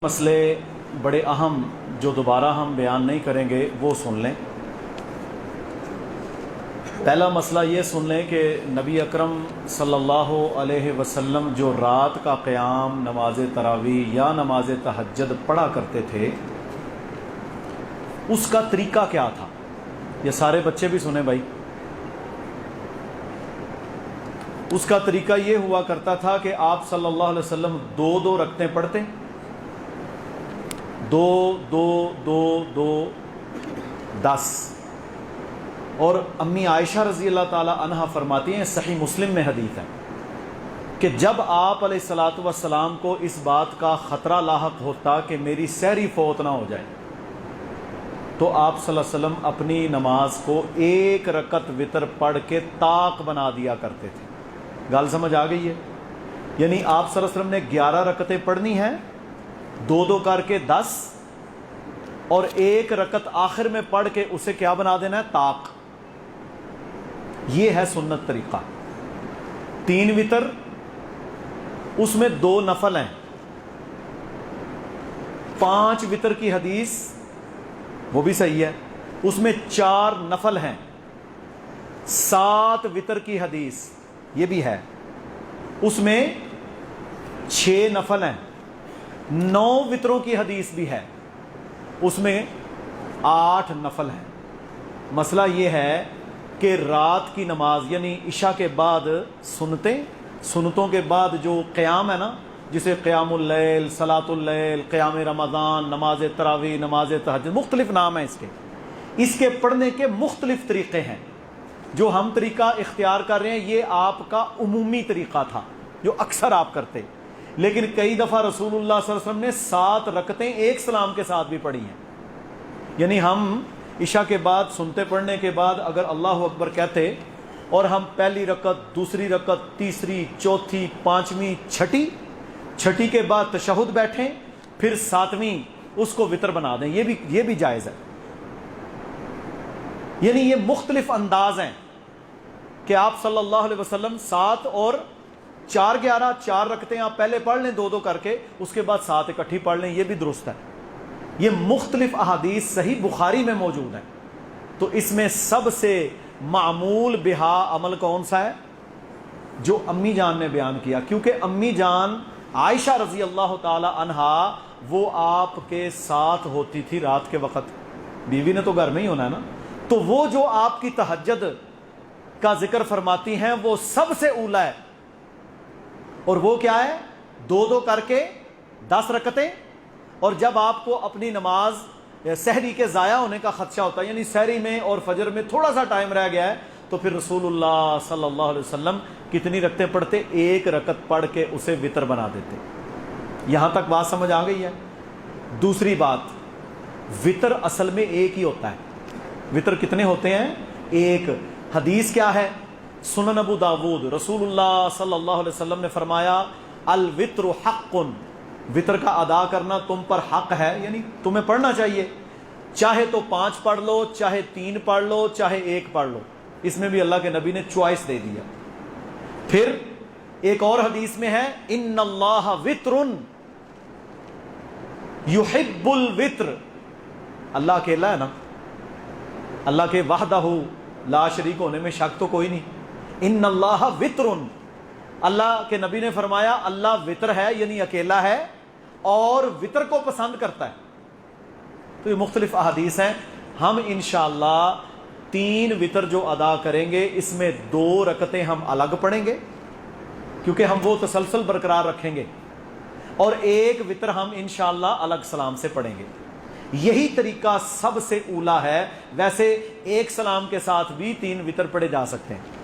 مسئلے بڑے اہم جو دوبارہ ہم بیان نہیں کریں گے وہ سن لیں۔ پہلا مسئلہ یہ سن لیں کہ نبی اکرم صلی اللہ علیہ وسلم جو رات کا قیام نماز تراویح یا نماز تہجد پڑھا کرتے تھے اس کا طریقہ کیا تھا؟ یہ سارے بچے بھی سنیں بھائی۔ اس کا طریقہ یہ ہوا کرتا تھا کہ آپ صلی اللہ علیہ وسلم دو دو رکعتیں پڑھتے، دو دو دو دو 10، اور امی عائشہ رضی اللہ تعالی عنہا فرماتی ہیں، صحیح مسلم میں حدیث ہے، کہ جب آپ علیہ الصلاۃ والسلام کو اس بات کا خطرہ لاحق ہوتا کہ میری سحری فوت نہ ہو جائے تو آپ صلی اللہ علیہ وسلم اپنی نماز کو ایک رکعت وتر پڑھ کے طاق بنا دیا کرتے تھے۔ گل سمجھ آ گئی ہے؟ یعنی آپ صلی اللہ علیہ وسلم نے 11 رکعتیں پڑھنی ہیں، دو دو کر کے 10، اور ایک رکعت آخر میں پڑھ کے اسے کیا بنا دینا ہے؟ طاق۔ یہ ہے سنت طریقہ۔ 3 وتر، اس میں 2 نفل ہیں، 5 وتر کی حدیث وہ بھی صحیح ہے، اس میں 4 نفل ہیں، 7 وتر کی حدیث یہ بھی ہے، اس میں 6 نفل ہیں، 9 وتروں کی حدیث بھی ہے، اس میں 8 نفل ہیں۔ مسئلہ یہ ہے کہ رات کی نماز یعنی عشاء کے بعد سنتوں کے بعد جو قیام ہے نا، جسے قیام اللیل، صلاۃ اللیل، قیام رمضان، نماز تراویح، نماز تہجد، مختلف نام ہیں اس کے پڑھنے کے مختلف طریقے ہیں۔ جو ہم طریقہ اختیار کر رہے ہیں یہ آپ کا عمومی طریقہ تھا جو اکثر آپ کرتے، لیکن کئی دفعہ رسول اللہ صلی اللہ علیہ وسلم نے 7 رکعتیں ایک سلام کے ساتھ بھی پڑھی ہیں۔ یعنی ہم عشاء کے بعد سنتے پڑھنے کے بعد اگر اللہ اکبر کہتے اور ہم پہلی رکعت، دوسری رکعت، تیسری، چوتھی، 5ویں، چھٹی کے بعد تشہد بیٹھیں، پھر 7ویں اس کو وتر بنا دیں، یہ بھی جائز ہے۔ یعنی یہ مختلف انداز ہیں کہ آپ صلی اللہ علیہ وسلم 7 اور 4 11 4 رکعتیں آپ پہلے پڑھ لیں 2 2 کر کے، اس کے بعد 7 اکٹھی پڑھ لیں، یہ بھی درست ہے۔ یہ مختلف احادیث صحیح بخاری میں موجود ہیں۔ تو اس میں سب سے معمول بہا عمل کون سا ہے؟ جو امی جان نے بیان کیا، کیونکہ امی جان عائشہ رضی اللہ تعالی عنہا وہ آپ کے ساتھ ہوتی تھی رات کے وقت، بیوی نے تو گھر میں ہی ہونا ہے نا، تو وہ جو آپ کی تہجد کا ذکر فرماتی ہیں وہ سب سے اولا ہے، اور وہ کیا ہے؟ 2 2 کر کے 10 رکعتیں۔ اور جب آپ کو اپنی نماز سحری کے ضائع ہونے کا خدشہ ہوتا ہے، یعنی سحری میں اور فجر میں تھوڑا سا ٹائم رہ گیا ہے، تو پھر رسول اللہ صلی اللہ علیہ وسلم کتنی رکعتیں پڑھتے؟ 1 رکعت پڑھ کے اسے وتر بنا دیتے۔ یہاں تک بات سمجھ آ گئی ہے؟ دوسری بات، وتر اصل میں ایک ہی ہوتا ہے۔ وتر کتنے ہوتے ہیں؟ ایک۔ حدیث کیا ہے؟ سنن ابو داود، رسول اللہ صلی اللہ علیہ وسلم نے فرمایا الوتر حق، وتر کا ادا کرنا تم پر حق ہے، یعنی تمہیں پڑھنا چاہیے، چاہے تو 5 پڑھ لو، چاہے 3 پڑھ لو، چاہے 1 پڑھ لو، اس میں بھی اللہ کے نبی نے چوائس دے دیا۔ پھر ایک اور حدیث میں ہے ان اللہ وتر یحب الوتر، اللہ اکیلا ہے نا، اللہ کے وحدہ لا شریک ہونے میں شک تو کوئی نہیں۔ ان اللہ وتر، اللہ کے نبی نے فرمایا اللہ وتر ہے، یعنی اکیلا ہے اور وتر کو پسند کرتا ہے۔ تو یہ مختلف احادیث ہیں۔ ہم انشاءاللہ 3 وتر جو ادا کریں گے اس میں 2 رکعتیں ہم الگ پڑھیں گے کیونکہ ہم وہ تسلسل برقرار رکھیں گے، اور 1 وتر ہم انشاءاللہ الگ سلام سے پڑھیں گے۔ یہی طریقہ سب سے اولا ہے۔ ویسے ایک سلام کے ساتھ بھی 3 وتر پڑھے جا سکتے ہیں،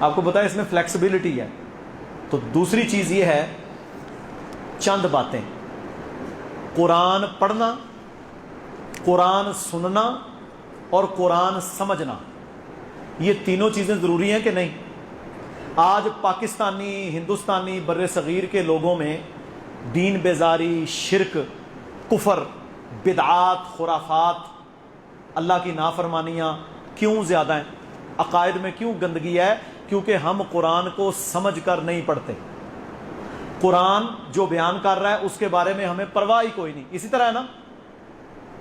آپ کو پتا ہے اس میں فلیکسیبلٹی ہے۔ تو دوسری چیز یہ ہے، چند باتیں، قرآن پڑھنا، قرآن سننا اور قرآن سمجھنا، یہ تینوں چیزیں ضروری ہیں کہ نہیں؟ آج پاکستانی، ہندوستانی، بر صغیر کے لوگوں میں دین بیزاری، شرک، کفر، بدعات، خرافات، اللہ کی نافرمانیاں کیوں زیادہ ہیں؟ عقائد میں کیوں گندگی ہے؟ کیونکہ ہم قرآن کو سمجھ کر نہیں پڑھتے۔ قرآن جو بیان کر رہا ہے اس کے بارے میں ہمیں پرواہ ہی کوئی نہیں. اسی طرح ہے نا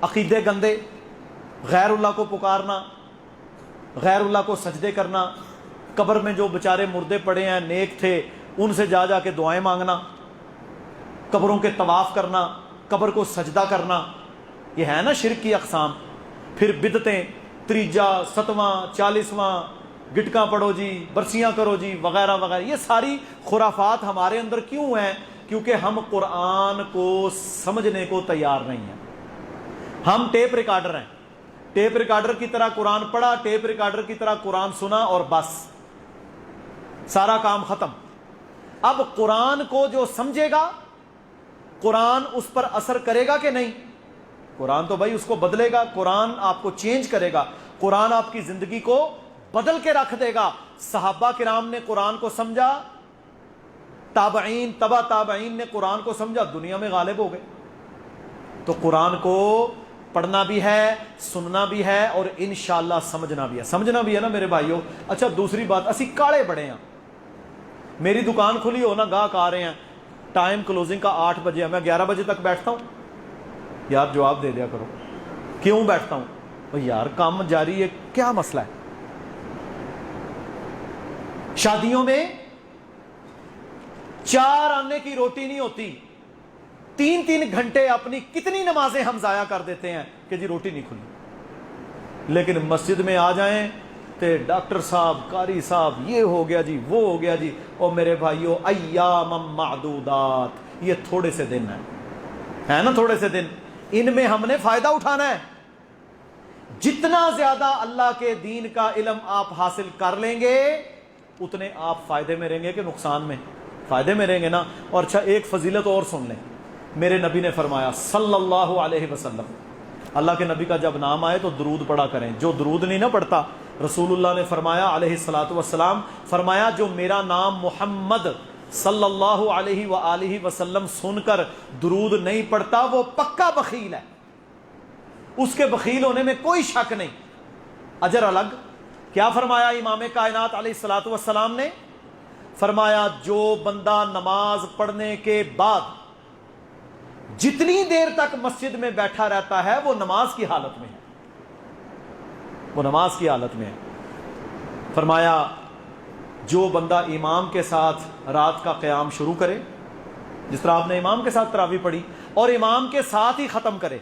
عقیدے گندے، غیر اللہ کو پکارنا، غیر اللہ کو سجدے کرنا، قبر میں جو بیچارے مردے پڑے ہیں نیک تھے ان سے جا جا کے دعائیں مانگنا، قبروں کے طواف کرنا، قبر کو سجدہ کرنا، یہ ہے نا شرک کی اقسام. پھر بدعتیں، تریجا، ستواں، 40واں، گٹکاں پڑھو جی، برسیاں کرو جی، وغیرہ وغیرہ. یہ ساری خرافات ہمارے اندر کیوں ہیں؟ کیونکہ ہم قرآن کو سمجھنے کو تیار نہیں ہیں. ہم ٹیپ ریکارڈر ہیں، ٹیپ ریکارڈر کی طرح قرآن پڑھا، ٹیپ ریکارڈر کی طرح قرآن سنا اور بس سارا کام ختم. اب قرآن کو جو سمجھے گا قرآن اس پر اثر کرے گا کہ نہیں؟ قرآن تو بھائی اس کو بدلے گا، قرآن آپ کو چینج کرے گا، قرآن آپ کی زندگی کو بدل کے رکھ دے گا. صحابہ کرام نے قرآن کو سمجھا، تابعین، تبع تابعین نے قرآن کو سمجھا، دنیا میں غالب ہو گئے. تو قرآن کو پڑھنا بھی ہے، سننا بھی ہے اور انشاءاللہ سمجھنا بھی ہے. سمجھنا بھی ہے نا میرے بھائیوں. اچھا دوسری بات، اسی کاڑے بڑے ہیں. میری دکان کھلی ہو نا، گاہک آ رہے ہیں، ٹائم کلوزنگ کا 8 بجے ہے، میں 11 بجے تک بیٹھتا ہوں. یار جواب دے دیا کرو کیوں بیٹھتا ہوں؟ بھئی یار کام جاری ہے، کیا مسئلہ ہے؟ شادیوں میں 4 آنے کی روٹی نہیں ہوتی، 3 گھنٹے اپنی کتنی نمازیں ہم ضائع کر دیتے ہیں کہ جی روٹی نہیں کھلی. لیکن مسجد میں آ جائیں تے ڈاکٹر صاحب، قاری صاحب، یہ ہو گیا جی، وہ ہو گیا جی. اور میرے بھائیو ایام معدودات، یہ تھوڑے سے دن ہیں، ہے نا تھوڑے سے دن، ان میں ہم نے فائدہ اٹھانا ہے. جتنا زیادہ اللہ کے دین کا علم آپ حاصل کر لیں گے اتنے آپ فائدے میں رہیں گے کہ نقصان میں؟ فائدے میں رہیں گے نا. اور اچھا ایک فضیلت اور سن لیں. میرے نبی نے فرمایا صلی اللہ علیہ وسلم، اللہ کے نبی کا جب نام آئے تو درود پڑھا کریں. جو درود نہیں نہ پڑھتا، رسول اللہ نے فرمایا علیہ الصلوۃ والسلام، فرمایا جو میرا نام محمد صلی اللہ علیہ وآلہ وسلم سن کر درود نہیں پڑھتا وہ پکا بخیل ہے. اس کے بخیل ہونے میں کوئی شک نہیں، اجر الگ. کیا فرمایا امام کائنات علیہ الصلوۃ والسلام نے؟ فرمایا جو بندہ نماز پڑھنے کے بعد جتنی دیر تک مسجد میں بیٹھا رہتا ہے وہ نماز کی حالت میں ہے، وہ نماز کی حالت میں ہے. فرمایا جو بندہ امام کے ساتھ رات کا قیام شروع کرے، جس طرح آپ نے امام کے ساتھ تراویح پڑھی، اور امام کے ساتھ ہی ختم کرے.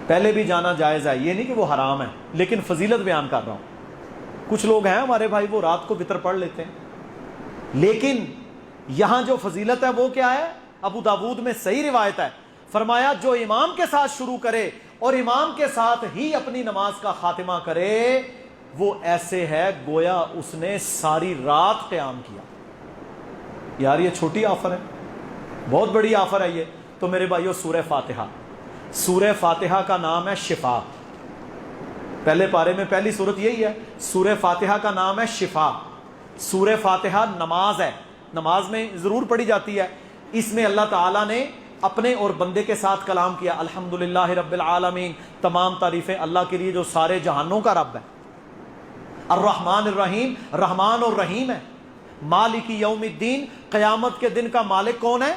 پہلے بھی جانا جائز ہے، یہ نہیں کہ وہ حرام ہے، لیکن فضیلت بیان کر رہا ہوں. کچھ لوگ ہیں ہمارے بھائی وہ رات کو وتر پڑھ لیتے ہیں، لیکن یہاں جو فضیلت ہے وہ کیا ہے؟ ابو داود میں صحیح روایت ہے، فرمایا جو امام کے ساتھ شروع کرے اور امام کے ساتھ ہی اپنی نماز کا خاتمہ کرے وہ ایسے ہے گویا اس نے ساری رات قیام کیا. یار یہ چھوٹی آفر ہے، بہت بڑی آفر ہے یہ. تو میرے بھائیو سورہ فاتحہ، سورہ فاتحہ کا نام ہے شفا. پہلے پارے میں پہلی سورت یہی ہے، سورہ فاتحہ کا نام ہے شفا. سورہ فاتحہ نماز ہے، نماز میں ضرور پڑھی جاتی ہے. اس میں اللہ تعالیٰ نے اپنے اور بندے کے ساتھ کلام کیا. الحمدللہ رب العالمین، تمام تعریفیں اللہ کے لیے جو سارے جہانوں کا رب ہے. الرحمن الرحیم، رحمان اور رحیم ہے. مالک یوم الدین، قیامت کے دن کا مالک کون ہے؟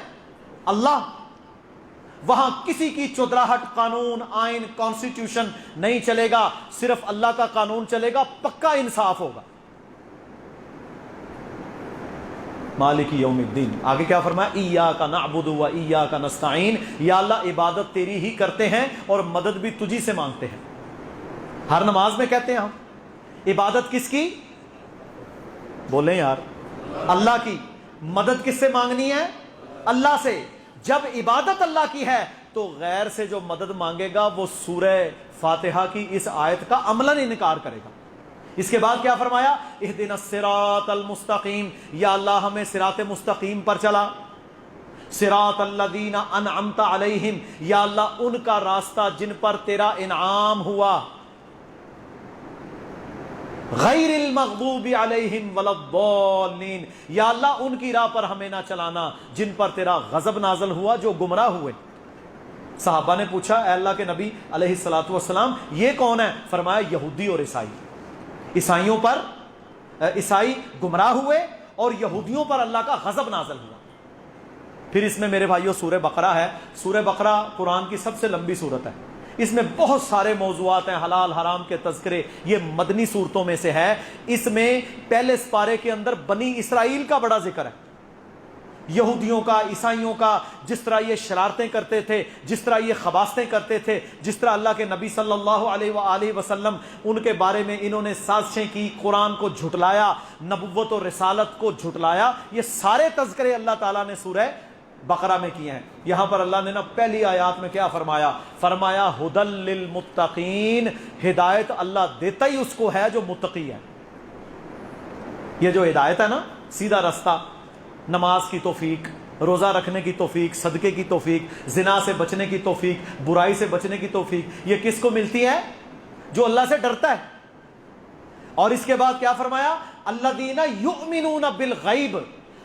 اللہ. وہاں کسی کی چودراہٹ، قانون، آئین، کانسٹیٹیوشن نہیں چلے گا، صرف اللہ کا قانون چلے گا، پکا انصاف ہوگا. مالک یوم الدین. آگے کیا فرمایا؟ ایاک نعبد و ایاک نستعین، یا اللہ عبادت تیری ہی کرتے ہیں اور مدد بھی تجھی سے مانگتے ہیں. ہر نماز میں کہتے ہیں ہم عبادت کس کی؟ بولیں یار، اللہ کی. مدد کس سے مانگنی ہے؟ اللہ سے. جب عبادت اللہ کی ہے تو غیر سے جو مدد مانگے گا وہ سورہ فاتحہ کی اس آیت کا عملاً انکار کرے گا. اس کے بعد کیا فرمایا؟ اہدنا الصراط المستقیم، یا اللہ ہمیں صراط مستقیم پر چلا. صراط الذین انعمت علیہم، یا اللہ ان کا راستہ جن پر تیرا انعام ہوا. غیر المغضوب علیہم ولا الضالین، یا اللہ ان کی راہ پر ہمیں نہ چلانا جن پر تیرا غضب نازل ہوا، جو گمراہ ہوئے. صحابہ نے پوچھا اے اللہ کے نبی علیہ الصلوۃ والسلام یہ کون ہے؟ فرمایا یہودی اور عیسائی. عیسائیوں پر عیسائی گمراہ ہوئے اور یہودیوں پر اللہ کا غضب نازل ہوا۔ پھر اس میں میرے بھائیوں سورہ بقرہ ہے۔ سورہ بقرہ قرآن کی سب سے لمبی سورت ہے، اس میں بہت سارے موضوعات ہیں، حلال حرام کے تذکرے، یہ مدنی صورتوں میں سے ہے۔ اس میں پہلے سپارے کے اندر بنی اسرائیل کا بڑا ذکر ہے، یہودیوں کا، عیسائیوں کا، جس طرح یہ شرارتیں کرتے تھے، جس طرح یہ خباثتیں کرتے تھے، جس طرح اللہ کے نبی صلی اللہ علیہ وآلہ وسلم ان کے بارے میں انہوں نے سازشیں کی، قرآن کو جھٹلایا، نبوت و رسالت کو جھٹلایا، یہ سارے تذکرے اللہ تعالیٰ نے سورہ بقرہ میں کیے ہیں۔ یہاں پر اللہ نے پہلی آیات میں کیا فرمایا؟ فرمایا ھدی للمتقین، ہدایت اللہ دیتا ہی اس کو ہے جو متقی ہے۔ یہ جو ہدایت ہے نا، سیدھا رستہ، نماز کی توفیق، روزہ رکھنے کی توفیق، صدقے کی توفیق، زنا سے بچنے کی توفیق، برائی سے بچنے کی توفیق، یہ کس کو ملتی ہے؟ جو اللہ سے ڈرتا ہے۔ اور اس کے بعد کیا فرمایا؟ الذین یؤمنون بالغیب،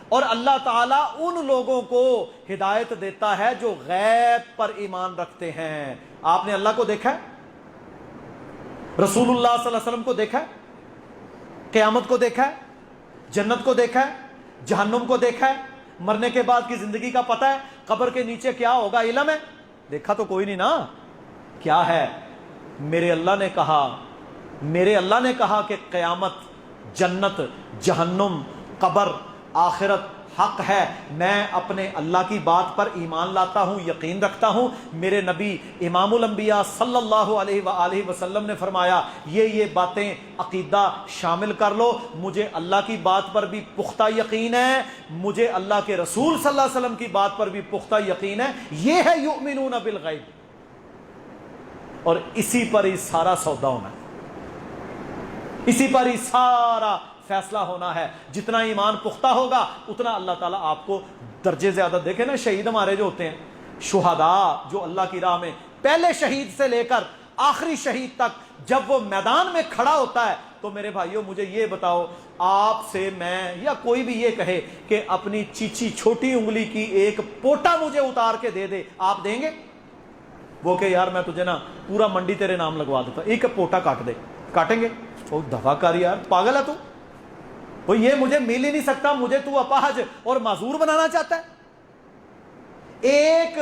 اور اللہ تعالیٰ ان لوگوں کو ہدایت دیتا ہے جو غیب پر ایمان رکھتے ہیں۔ آپ نے اللہ کو دیکھا ہے؟ رسول اللہ صلی اللہ علیہ وسلم کو دیکھا ہے؟ قیامت کو دیکھا ہے؟ جنت کو دیکھا ہے؟ جہنم کو دیکھا ہے؟ مرنے کے بعد کی زندگی کا پتہ ہے؟ قبر کے نیچے کیا ہوگا علم ہے؟ دیکھا تو کوئی نہیں نا۔ کیا ہے؟ میرے اللہ نے کہا کہ قیامت، جنت، جہنم، قبر، آخرت حق ہے۔ میں اپنے اللہ کی بات پر ایمان لاتا ہوں، یقین رکھتا ہوں۔ میرے نبی امام الانبیاء صلی اللہ علیہ وآلہ وسلم نے فرمایا یہ باتیں عقیدہ شامل کر لو۔ مجھے اللہ کی بات پر بھی پختہ یقین ہے، مجھے اللہ کے رسول صلی اللہ علیہ وسلم کی بات پر بھی پختہ یقین ہے۔ یہ ہے یؤمنون بالغیب، اور اسی پر ہی سارا سودا ہونا ہے، اسی پر ہی سارا فیصلہ ہونا ہے۔ جتنا ایمان پختہ ہوگا اتنا اللہ تعالیٰ آپ کو درجے زیادہ۔ دیکھیں نا شہید ہمارے جو ہوتے ہیں، شہداء جو اللہ کی راہ میں، پہلے شہید سے لے کر آخری شہید تک جب وہ میدان میں کھڑا ہوتا ہے تو میرے بھائیوں مجھے یہ بتاؤ، آپ سے میں یا کوئی بھی یہ کہے کہ اپنی چیچی چھوٹی انگلی کی ایک پوٹا مجھے اتار کے دے دے، آپ دیں گے؟ وہ کہ یار میں تجھے نا پورا منڈی تیرے نام لگوا دیتا، ایک پوٹا کاٹ دے، کاٹیں گے؟ وہ دفعہ کاری یار، پاگل ہے تو، وہ یہ مجھے مل ہی نہیں سکتا، مجھے تو اپاہج اور معذور بنانا چاہتا ہے۔ ایک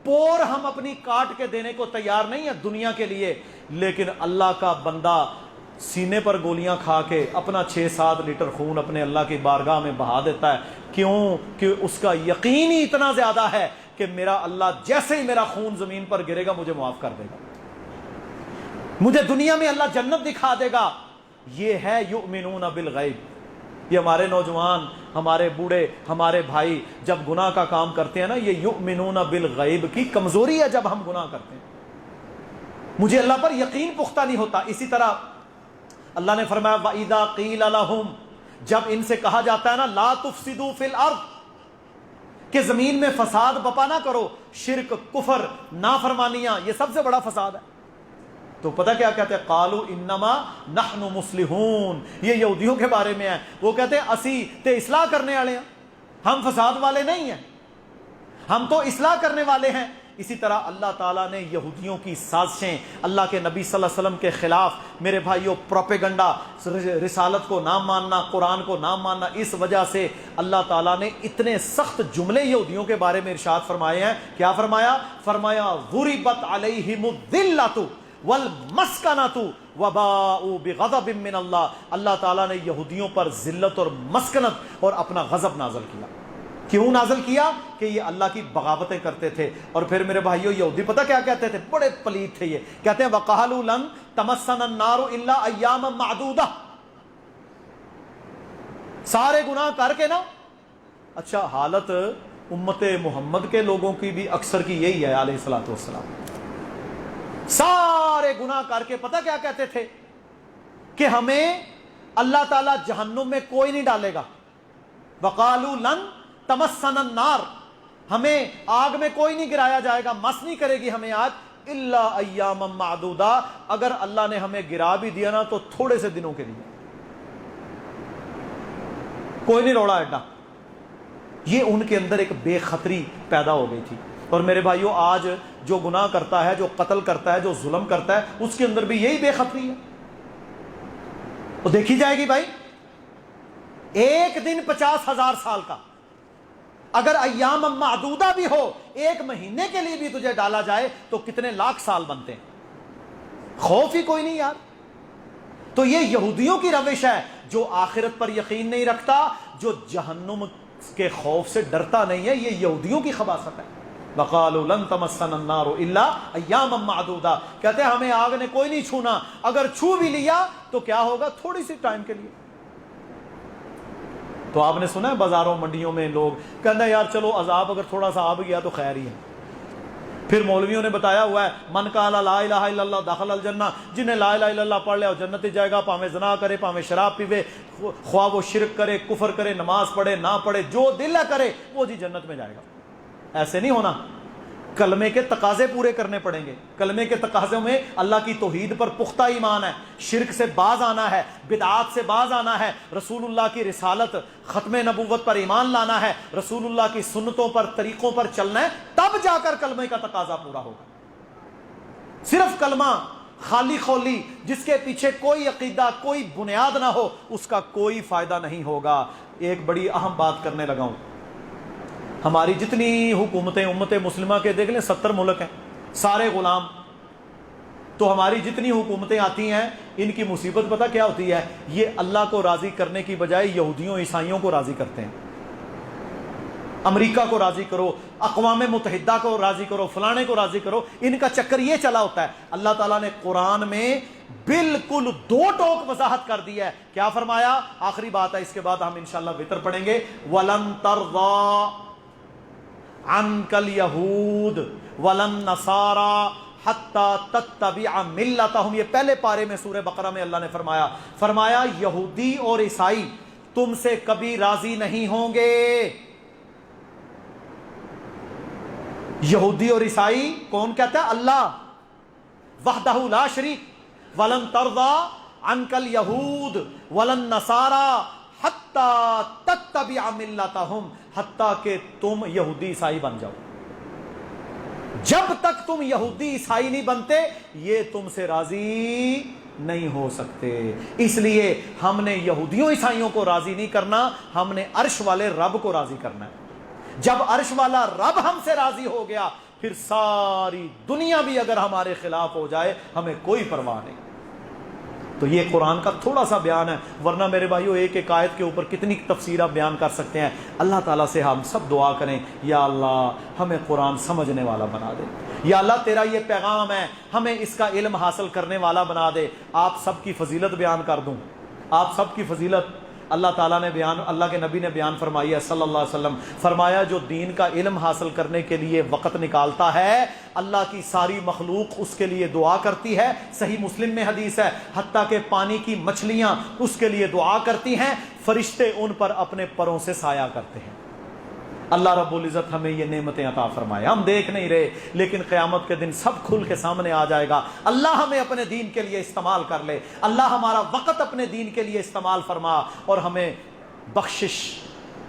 پور ہم اپنی کاٹ کے دینے کو تیار نہیں ہے دنیا کے لیے، لیکن اللہ کا بندہ سینے پر گولیاں کھا کے اپنا 6-7 لیٹر خون اپنے اللہ کی بارگاہ میں بہا دیتا ہے۔ کیوں؟ کہ اس کا یقین ہی اتنا زیادہ ہے کہ میرا اللہ جیسے ہی میرا خون زمین پر گرے گا مجھے معاف کر دے گا، مجھے دنیا میں اللہ جنت دکھا دے گا۔ یہ ہے یؤمنون بالغیب۔ یہ ہمارے نوجوان، ہمارے بوڑھے، ہمارے بھائی جب گناہ کا کام کرتے ہیں نا، یہ یؤمنون بالغیب کی کمزوری ہے۔ جب ہم گناہ کرتے ہیں مجھے اللہ پر یقین پختہ نہیں ہوتا۔ اسی طرح اللہ نے فرمایا وَإِذَا قِيلَ لَهُمْ، جب ان سے کہا جاتا ہے نا لا تفسدوا فی الارض، کہ زمین میں فساد بپا نہ کرو، شرک، کفر، نافرمانیاں، یہ سب سے بڑا فساد ہے، تو پتہ کیا کہتے ہیں؟ قالوا انما نحن مصلحون۔ یہ یہودیوں کے بارے میں ہے، وہ کہتے ہیں اسی تے اصلاح کرنے والے ہیں، ہم فساد والے نہیں ہیں، ہم تو اصلاح کرنے والے ہیں۔ اسی طرح اللہ تعالیٰ نے یہودیوں کی سازشیں، اللہ کے نبی صلی اللہ علیہ وسلم کے خلاف، میرے بھائیوں پروپیگنڈا، رسالت کو نہ ماننا، قرآن کو نہ ماننا، اس وجہ سے اللہ تعالیٰ نے اتنے سخت جملے یہودیوں کے بارے میں ارشاد فرمائے ہیں۔ کیا فرمایا؟ فرمایا ضربت علیہم الذلۃ والمسکنۃ وباءوا بغضب من اللہ۔ اللہ تعالیٰ نے یہودیوں پر ذلت اور مسکنت اور اپنا غضب نازل کیا۔ کیوں نازل کیا؟ کہ یہ اللہ کی بغاوتیں کرتے تھے۔ اور پھر میرے بھائیوں یہودی پتہ کیا کہتے تھے؟ بڑے پلید تھے، یہ کہتے ہیں وَقَالُوا لَن تَمَسَّنَا النَّارُ إِلَّا أَيَّامًا مَعْدُودَةً۔ سارے گناہ کر کے نا، اچھا حالت امت محمد کے لوگوں کی بھی اکثر کی یہی ہے علیہ الصلوۃ والسلام، سارے گناہ کر کے پتہ کیا کہتے تھے؟ کہ ہمیں اللہ تعالیٰ جہنم میں کوئی نہیں ڈالے گا۔ وَقَالُوا لَن تَمَسَّنَا النَّارُ، ہمیں آگ میں کوئی نہیں گرایا جائے گا، مس نہیں کرے گی ہمیں آگ، إِلَّا أَيَّامًا مَعْدُودَةً، اگر اللہ نے ہمیں گرا بھی دیا نا تو تھوڑے سے دنوں کے لیے، کوئی نہیں روڑا اڈا۔ یہ ان کے اندر ایک بے خطری پیدا ہو گئی تھی۔ اور میرے بھائیوں آج جو گناہ کرتا ہے، جو قتل کرتا ہے، جو ظلم کرتا ہے، اس کے اندر بھی یہی بے خطری ہے، وہ دیکھی جائے گی بھائی۔ ایک دن 50,000 سال کا، اگر ایام معدودہ بھی ہو، ایک مہینے کے لیے بھی تجھے ڈالا جائے تو کتنے لاکھ سال بنتے ہیں، خوف ہی کوئی نہیں یار۔ تو یہ یہودیوں کی روش ہے، جو آخرت پر یقین نہیں رکھتا، جو جہنم کے خوف سے ڈرتا نہیں ہے، یہ یہودیوں کی خباثت ہے۔ وَقَالُوا لَن تَمَسَّنَا النَّارُ إِلَّا أَيَّامًا مَّعْدُودًا، کہتے ہیں ہمیں آگ نے کوئی نہیں چھونا، اگر چھو بھی لیا تو کیا ہوگا، تھوڑی سی ٹائم کے لیے۔ تو آپ نے سنا ہے بازاروں منڈیوں میں لوگ کہتے ہیں یار چلو عذاب اگر تھوڑا سا آ بھی گیا تو خیر ہی ہے۔ پھر مولویوں نے بتایا ہوا ہے من قال لا الہ الا اللہ دخل الجنہ، جنہیں لا الہ الا اللہ پڑھ لیا وہ جنت ہی جائے گا، پاویں زنا کرے، پاویں شراب پیوے، خواہ وہ شرک کرے، کفر کرے، نماز پڑھے نہ پڑھے، جو دل ہے کرے وہ جی جنت میں جائے گا۔ ایسے نہیں ہونا، کلمے کے تقاضے پورے کرنے پڑیں گے۔ کلمے کے تقاضوں میں اللہ کی توحید پر پختہ ایمان ہے، شرک سے باز آنا ہے، بدعات سے باز آنا ہے، رسول اللہ کی رسالت ختم نبوت پر ایمان لانا ہے، رسول اللہ کی سنتوں پر طریقوں پر چلنا ہے، تب جا کر کلمے کا تقاضا پورا ہوگا۔ صرف کلمہ خالی خولی جس کے پیچھے کوئی عقیدہ کوئی بنیاد نہ ہو، اس کا کوئی فائدہ نہیں ہوگا۔ ایک بڑی اہم بات کرنے لگا ہوں، ہماری جتنی حکومتیں امت مسلمہ کے دیکھ لیں 70 ملک ہیں، سارے غلام، تو ہماری جتنی حکومتیں آتی ہیں ان کی مصیبت پتہ کیا ہوتی ہے، یہ اللہ کو راضی کرنے کی بجائے یہودیوں عیسائیوں کو راضی کرتے ہیں۔ امریکہ کو راضی کرو، اقوام متحدہ کو راضی کرو، فلانے کو راضی کرو، ان کا چکر یہ چلا ہوتا ہے۔ اللہ تعالیٰ نے قرآن میں بالکل دو ٹوک وضاحت کر دی ہے، کیا فرمایا؟ آخری بات ہے، اس کے بعد ہم انشاءاللہ وتر پڑھیں گے۔ وَلَن تَرْضَىٰ عَنْكَ الْيَهُودُ وَلَا النَّصَارَىٰ حَتَّىٰ تَتَّبِعَ مِلَّتَهُمْ، یہ پہلے پارے میں سورہ بقرہ میں اللہ نے فرمایا یہودی اور عیسائی تم سے کبھی راضی نہیں ہوں گے۔ یہودی اور عیسائی کون کہتا ہے؟ اللہ وحدہ لا شریک۔ وَلَن تَرْضَىٰ عَنْكَ الْيَهُودُ وَلَا النَّصَارَىٰ حَتَّىٰ تَتَّبِعَ مِلَّتَهُمْ، حتیٰ کہ تم یہودی عیسائی بن جاؤ۔ جب تک تم یہودی عیسائی نہیں بنتے یہ تم سے راضی نہیں ہو سکتے۔ اس لیے ہم نے یہودیوں عیسائیوں کو راضی نہیں کرنا، ہم نے عرش والے رب کو راضی کرنا ہے۔ جب عرش والا رب ہم سے راضی ہو گیا پھر ساری دنیا بھی اگر ہمارے خلاف ہو جائے ہمیں کوئی پرواہ نہیں۔ تو یہ قرآن کا تھوڑا سا بیان ہے، ورنہ میرے بھائیو ایک ایک آیت کے اوپر کتنی تفسیر آپ بیان کر سکتے ہیں۔ اللہ تعالیٰ سے ہم سب دعا کریں، یا اللہ ہمیں قرآن سمجھنے والا بنا دے، یا اللہ تیرا یہ پیغام ہے ہمیں اس کا علم حاصل کرنے والا بنا دے۔ آپ سب کی فضیلت بیان کر دوں، آپ سب کی فضیلت اللہ تعالیٰ نے بیان، اللہ کے نبی نے بیان فرمائی ہے صلی اللہ علیہ وسلم، فرمایا جو دین کا علم حاصل کرنے کے لیے وقت نکالتا ہے اللہ کی ساری مخلوق اس کے لیے دعا کرتی ہے۔ صحیح مسلم میں حدیث ہے، حتیٰ کہ پانی کی مچھلیاں اس کے لیے دعا کرتی ہیں، فرشتے ان پر اپنے پروں سے سایہ کرتے ہیں۔ اللہ رب العزت ہمیں یہ نعمتیں عطا فرمائے۔ ہم دیکھ نہیں رہے لیکن قیامت کے دن سب کھل کے سامنے آ جائے گا۔ اللہ ہمیں اپنے دین کے لیے استعمال کر لے، اللہ ہمارا وقت اپنے دین کے لیے استعمال فرما اور ہمیں بخشش،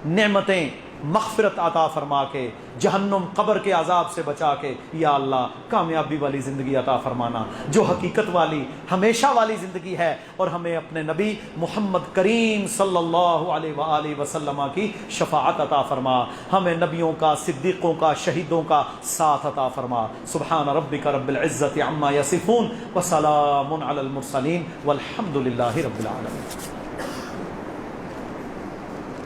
نعمتیں، مغفرت عطا فرما کے جہنم قبر کے عذاب سے بچا کے یا اللہ کامیابی والی زندگی عطا فرمانا جو حقیقت والی ہمیشہ والی زندگی ہے، اور ہمیں اپنے نبی محمد کریم صلی اللہ علیہ وآلہ وسلم کی شفاعت عطا فرما، ہمیں نبیوں کا، صدیقوں کا، شہیدوں کا ساتھ عطا فرما۔ سبحان ربک رب العزت عما یصفون وسلام علی المرسلین والحمد للہ رب العالمین۔